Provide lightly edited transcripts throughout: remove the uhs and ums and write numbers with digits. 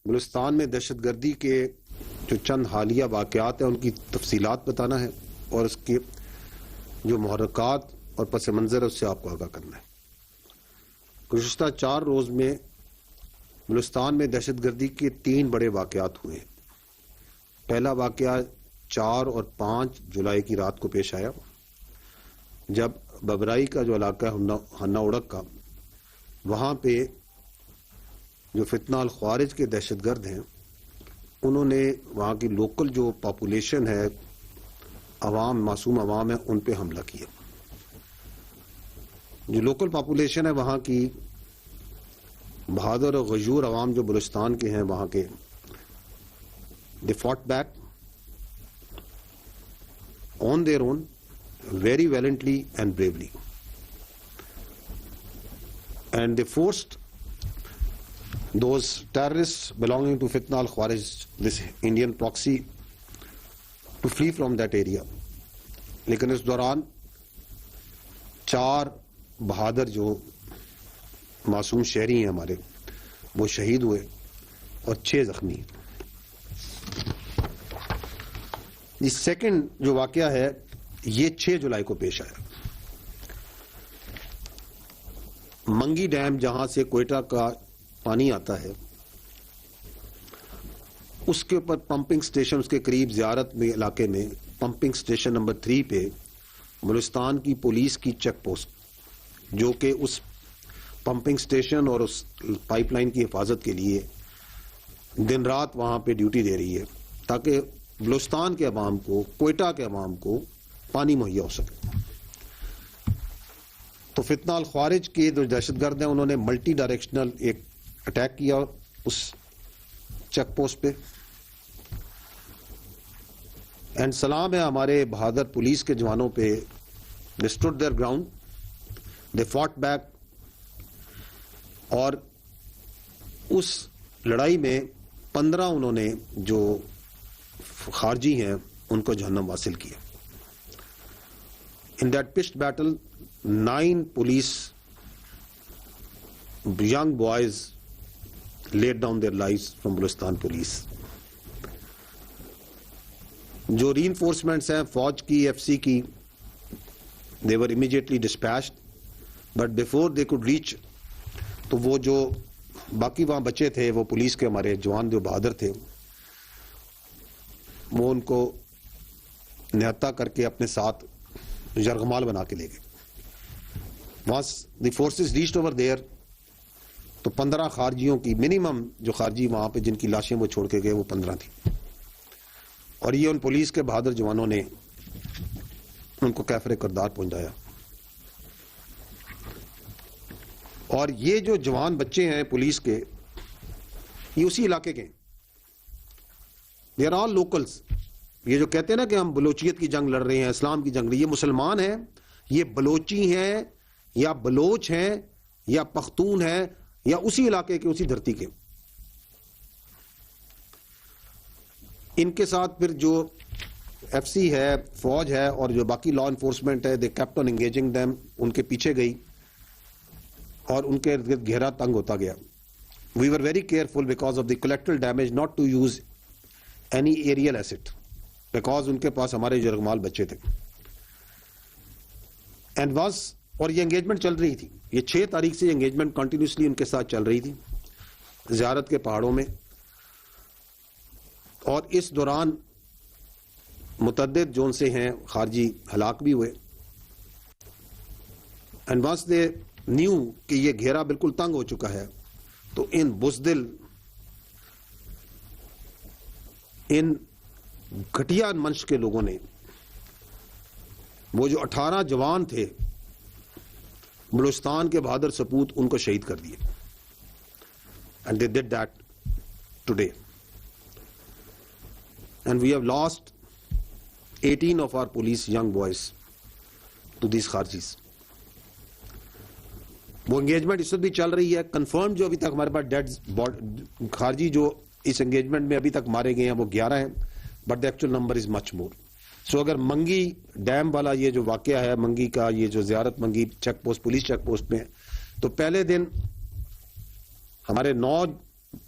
بلوچستان میں دہشت گردی کے جو چند حالیہ واقعات ہیں ان کی تفصیلات بتانا ہے اور اس کے جو محرکات اور پس منظر ہے اس سے آپ کو آگاہ کرنا ہے۔ گزشتہ 4 روز میں بلوچستان میں دہشت گردی کے 3 بڑے واقعات ہوئے ہیں۔ پہلا واقعہ 4 اور 5 جولائی کی رات کو پیش آیا، جب ببرائی کا جو علاقہ ہے ہنا اڑک کا، وہاں پہ جو فتنہ الخوارج کے دہشت گرد ہیں انہوں نے وہاں کی لوکل جو پاپولیشن ہے، عوام، معصوم عوام ہے، ان پہ حملہ کیا۔ جو لوکل پاپولیشن ہے وہاں کی بہادر اور غیور عوام جو بلوچستان کے ہیں وہاں کے، they fought back on their own very valiantly and bravely, and they forced those terrorists belonging to Fitna al-Khawarij, this Indian proxy, to flee from that area. لیکن اس دوران 4 بہادر جو معصوم شہری ہیں ہمارے وہ شہید ہوئے اور 6 زخمی ہیں۔ یہ سیکنڈ جو واقعہ ہے یہ 6 جولائی کو پیش آیا۔ منگی ڈیم جہاں سے کوئٹہ کا پانی آتا ہے اس کے اوپر پمپنگ سٹیشن، اس کے قریب زیارت میں علاقے میں پمپنگ سٹیشن نمبر 3 پہ بلوچستان کی پولیس کی چیک پوسٹ، جو کہ اس پمپنگ سٹیشن اور اس پائپ لائن کی حفاظت کے لیے دن رات وہاں پہ ڈیوٹی دے رہی ہے تاکہ بلوچستان کے عوام کو، کوئٹہ کے عوام کو پانی مہیا ہو سکے۔ تو فتنہ الخوارج کے جو دہشت گرد ہیں انہوں نے ملٹی ڈائریکشنل ایک اٹیک کیا اس چیک پوسٹ پہ، اینڈ سلام ہے ہمارے بہادر پولیس کے جوانوں پہ، they stood their ground, they fought back, اور اس لڑائی میں 15 انہوں نے جو خارجی ہیں ان کو جہنم حاصل کیا۔ In that پچڈ battle 9 police young boys laid down their lives from Balochistan police. جو ری انفورسمنٹس ہیں فوج کی، ایف سی کی، they were immediately dispatched, but before they could reach، تو وہ جو باقی وہاں بچے تھے وہ پولیس کے ہمارے جوان جو بہادر تھے وہ ان کو نہتا کر کے اپنے ساتھ یرغمال بنا کے لے گئے۔ Once the forces reached over there تو 15 خارجیوں کی منیمم جو خارجی وہاں پہ جن کی لاشیں وہ چھوڑ کے گئے وہ 15 تھی، اور یہ ان پولیس کے بہادر جوانوں نے ان کو کیفر کردار پہنچایا۔ اور یہ جو جوان بچے ہیں پولیس کے یہ اسی علاقے کے ہیں، دے آر آل لوکلز۔ یہ جو کہتے ہیں نا کہ ہم بلوچیت کی جنگ لڑ رہے ہیں، اسلام کی جنگ، یہ مسلمان ہیں، یہ بلوچی ہیں یا بلوچ ہیں یا پختون ہیں یا اسی علاقے کے، اسی دھرتی کے۔ ان کے ساتھ پھر جو ایف سی ہے، فوج ہے، اور جو باقی لا انفورسمنٹ ہے، they kept on engaging them, ان کے پیچھے گئی اور ان کے ارد گرد گھیرا تنگ ہوتا گیا۔ We were very careful because of the collateral damage not to use any aerial asset, because ان کے پاس ہمارے یرغمال بچے تھے، اینڈ واز، اور یہ انگیجمنٹ چل رہی تھی، یہ 6 تاریخ سے انگیجمنٹ کنٹینیوسلی ان کے ساتھ چل رہی تھی زیارت کے پہاڑوں میں، اور اس دوران متعدد جو ان سے ہیں خارجی ہلاک بھی ہوئے۔ اینڈ وانس دے نیو کہ یہ گھیرا بالکل تنگ ہو چکا ہے تو ان بزدل، ان گھٹیا منش کے لوگوں نے وہ جو 18 جوان تھے بلوچستان کے بہادر سپوت ان کو شہید کر دیے، and they did that today, and we have lost 18 of our police young boys to these خارجیز۔ وہ انگیجمنٹ اس وقت بھی چل رہی ہے، کنفرم جو ابھی تک ہمارے پاس ڈیڈ خارجی جو اس انگیجمنٹ میں ابھی تک مارے گئے ہیں وہ 11 ہیں، but the actual number is much more. So اگر منگی ڈیم والا یہ جو واقعہ ہے، منگی کا یہ جو Ziarat Mangi check post, police check post میں، تو پہلے دن ہمارے 9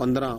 15.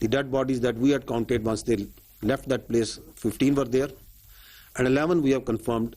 The dead bodies that we had counted once they left that place, 15 were there and 11 we have confirmed.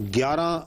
11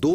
2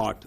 8,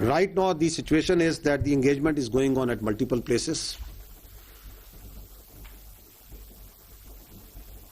Right now the situation is that the engagement is going on at multiple places.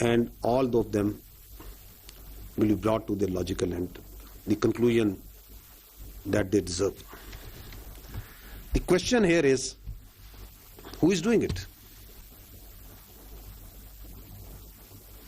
and all of them will be brought to their logical end, the conclusion that they deserve. The question here is, who is doing it?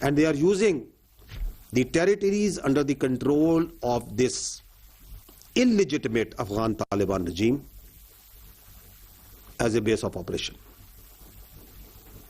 And they are using the territories under the control of this illegitimate Afghan Taliban regime as a base of operation.